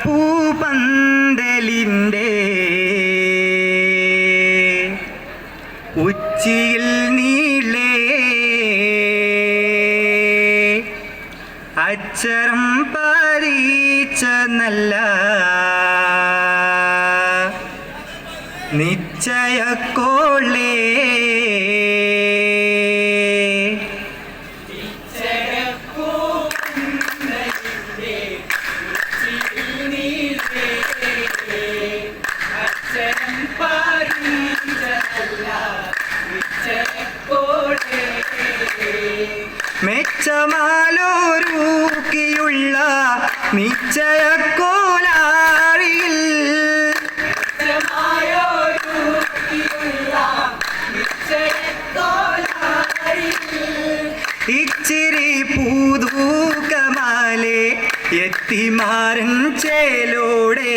പൂപ്പന്തലിൻ്റെ ഉച്ചിയിൽ നീളേ അക്ഷരം പരീച്ച നല്ല നിശ്ചയക്കോളേ മെച്ചമാലോരൂക്കിയുള്ള നിശ്ചയക്കോലാഴിയിൽ ഇച്ചിരി പൂതൂക്കമാലെ എത്തിമാരൻ ചേലോടെ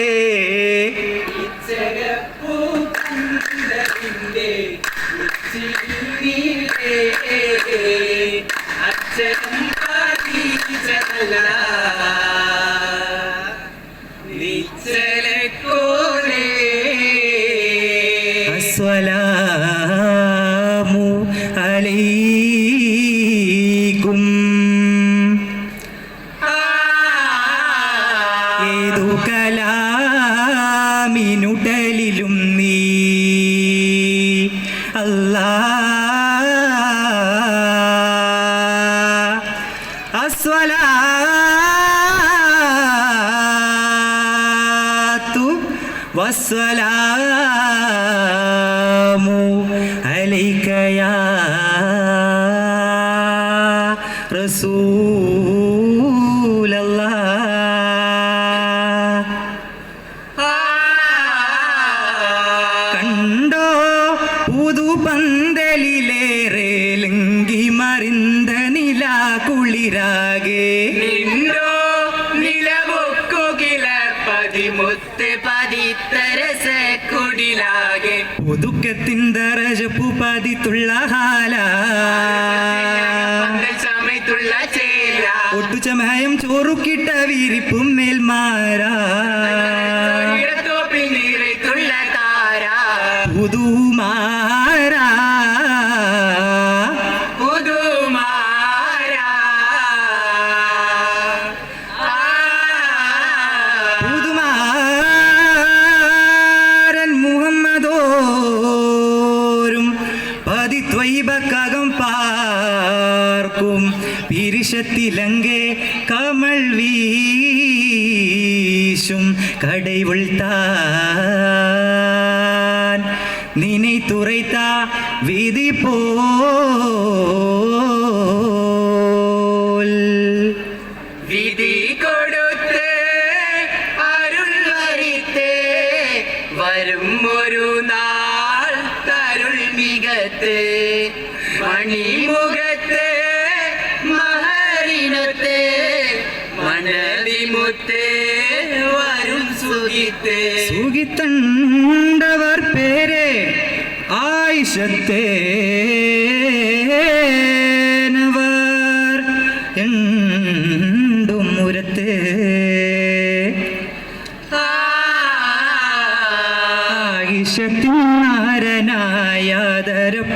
അസ്സലാമു അലൈക്കും ഏതു കലാമിനുടലിലും നീ അസ്സലാത്തു വസ്സലാമു അലൈക യാ റസൂലല്ലാഹ്. കണ്ടോ പുതുപന്തലിലേറെ ലങ്കി മറിന്ത നില കുളിരാകെ നിന്നോ നിലവൊക്കുകില പതിമുത്ത് പതിത്തരസ കുടിലാകെ പുതുക്കത്തിൻ ദറജപ്പു പതിത്തുള്ള ഹാല സമയത്തുള്ള ചേല ഒട്ടുചമയം ചോറുക്കിട്ട വിരിപ്പും മേൽമാരാ തോപ്പിൽ നിറത്തുള്ള താര പുതുമാരാ ദ്വൈബക്കകം പാർക്കും പിരിശത്തിലങ്കെ കമൾ വീശും കടൈവുൾത്താൻ നിனை തുറൈത്ത വിധി പോൽ വിധി കൊടുത്ത് അരുൾ വരിത്തേ വരും ഒരു നാൾ തരുൾ മികത്ത് മണിമുഖത്ത് മഹരിനത്ത് മണവിമുത്ത് വരും സുഖിത്ത് സുഖിത്തണ്ടവർ പേരെ ആയിഷത്തേനവർ എണ്ടും മുരത്ത്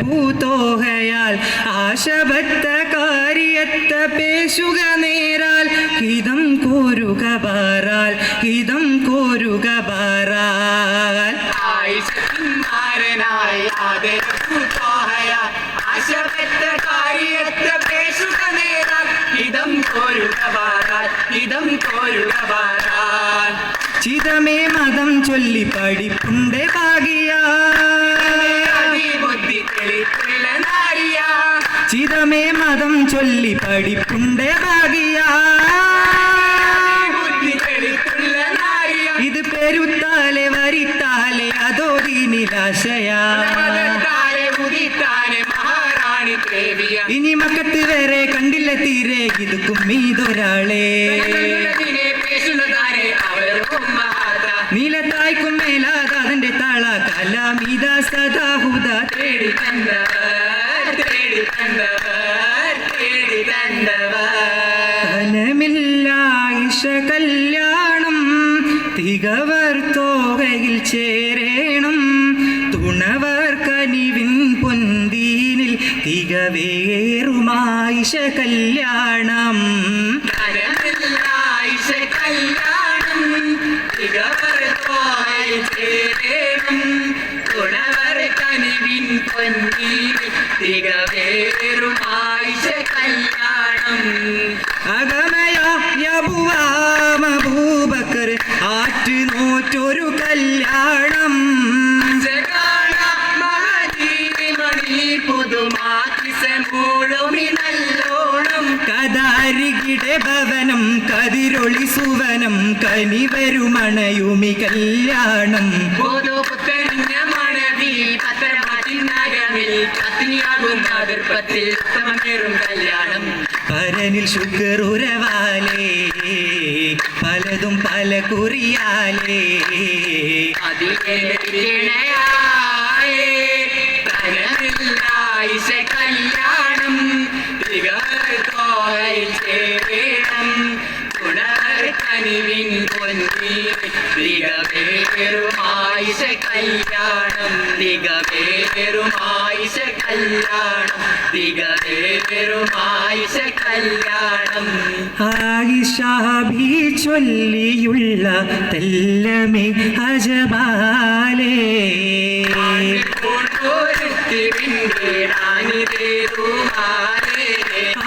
ആയിഷത്തിനാരനായാദരപ്പൂത്തോഹയാൽ ആശഭക്ത കാര്യത്ത പേശുക നേരാൽ ഹിതം കോരുക ബാറാൽ ഹിതം കോരുക ബാറാൽ ആയിഷത്തിനാരനായാദരപ്പൂത്തോഹയാൽ ആശഭക്ത കാര്യത്ത പേശുക നേരാൽ ഹിതം കോരുക ബാറാൽ ഹിതം കോരുക ബാറാൽ ചിതമേ മതം ചൊല്ലി പഠിപ്പുണ്ടേ ഭാഗ്യ ബുദ്ധി തെളിത്തുള്ള നാരിയ ചിതമേ മതം ചൊല്ലി പഠിപ്പുണ്ടേ ഭാഗ്യ ബുദ്ധി തെളിത്തുള്ള നാരിയ ഇത് പെരുത്താലെ വരിത്താലെ അതോ നിരാശയാ മഹാറാണി ദേവിയ ഇനി മക്കത്ത് വേറെ കണ്ടില്ല തീരെ ഇത് കുമ്മീതൊരാളെ നീലത്തായ്ക്കും മേലാത അതിന്റെ താള കലാമിത സദാഹുദ തേടി തന്നവർ തേടി തന്നവർ തേടി തന്നവർ ഫലമില്ല ഇഷ കല്യാണം തികവർ തോകയിൽ ചേരേണം തുണവർ കനിവിൻ പൊന്തീനിൽ തികവേറുമായിഷ കല്യാണം കരമില്ലായിഷ കല്യാണം തികവർ തോകയിൽ ചേരേണം തുണവർ കനിവിൻ പൊന്തീനിൽ തികവേറുമായിഷ കല്യാണം അഗമയാബൂബക്കർ ആറ്റ് നോറ്റൊരു കല്യാണം കദാരികിടെ ഭവനം കതിരൊളി സുവനം കനിവരുമണയുമി കല്യാണം കല്യാണം പരനിൽ ശുക്രുരവാലേ പലതും പല കുറിയാലേ കല്യാണം ചേരണം കനിവിൻ പൊന്നി തികവേറുമായിഷ കല്യാണം തികവേറുമായിഷ കല്യാണം തികവേറുമായിഷ കല്യാണം ആയിഷാബി ചൊല്ലിയുള്ള തെല്ലമേ അജബാലേ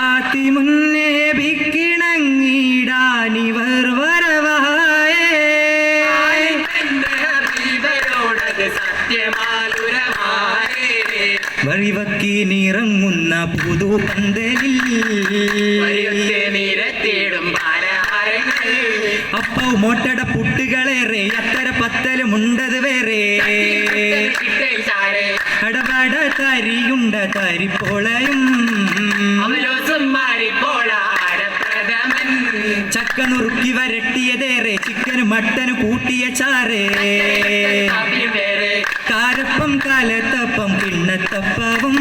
ആത്തി മുന്നേ ബിക്കിണങ്ങിടാനിവർ വരവായേ വഴിവക്കിനിറങ്ങുന്ന പുതുപന്തലിൽ നിരത്തിടും പലഹാരങ്ങൾ അപ്പവും മോട്ടട പുട്ടുകളേറെ അത്തര പത്തലുമുണ്ടത് വേറെ അടപട തരിയുണ്ട തരിപ്പോളയും ചക്ക നുറുക്കി വരട്ടിയതേറെ ചിക്കനും മട്ടനും കൂട്ടിയ ചാറേ കാരപ്പം കാലത്തപ്പം കിണ്ണത്തപ്പവും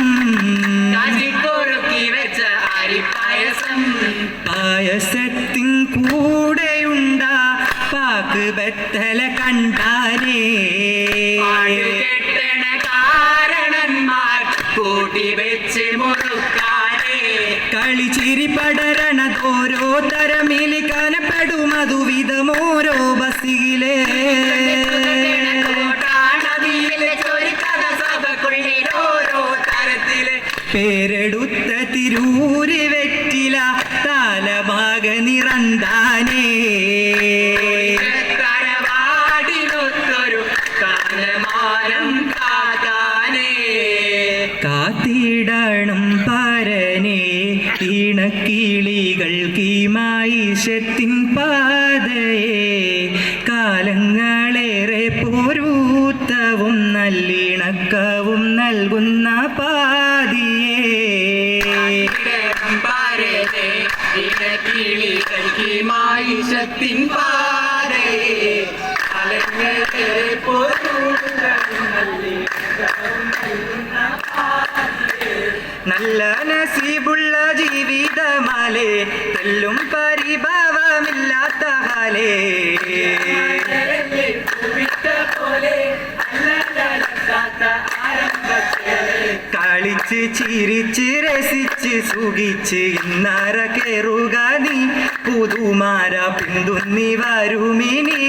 പായസത്തിൻ കൂടെയുണ്ട പാക്ക് ബത്തല കണ്ടാനേ കൂട്ടി വെച്ച് മുറുക്കാനേ കളിച്ചിരി പടരണതോരോ തരമിലി കനപ്പെടുമതു വിധമോരോ ബസിയിലേ പേരെടുത്ത തിരൂരി വെറ്റില താലഭാഗ നിറന്താനേ കാത്തിടണം പരനെ ഈണക്കിളികൾ കീമായിഷത്തിൻ പാതയെ കാലങ്ങളേറെ പൊരുത്തവും നല്ലിണക്കവും നൽകുന്ന പാതിയേ ിൻ പാതയെ കാലങ്ങളേറെ നല്ല നസീബുള്ള ജീവിതമാലേ തെല്ലും പരിഭവമില്ലാത്ത ഹാലേ കളിച്ച് ചിരിച്ച് രസിച്ച് സുഖിച്ച് ഇന്നറ കേറുക നീ പുതുമാര പിന്തുന്നി വരുമിനി